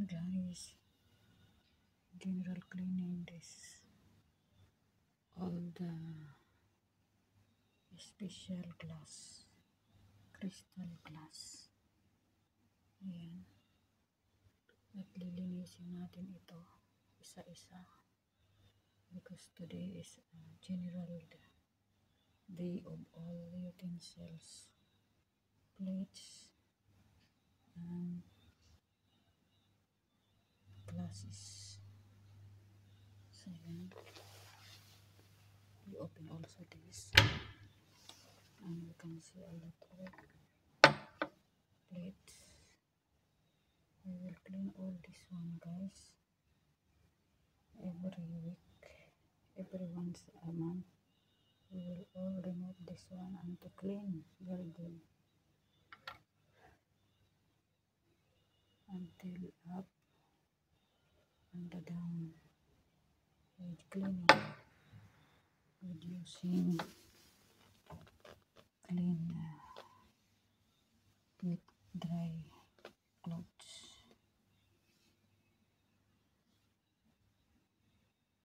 guys, general cleaning this all the special glass, crystal glass. Ayan, at lilinisin natin ito isa-isa because today is general day of all utensils, plates and glasses. So yan, we open also this and you can see a lot of plates. We will clean all this one, guys, every week, every once a month. We will all remove this one and to clean very good until up and down with cleaning, with using clean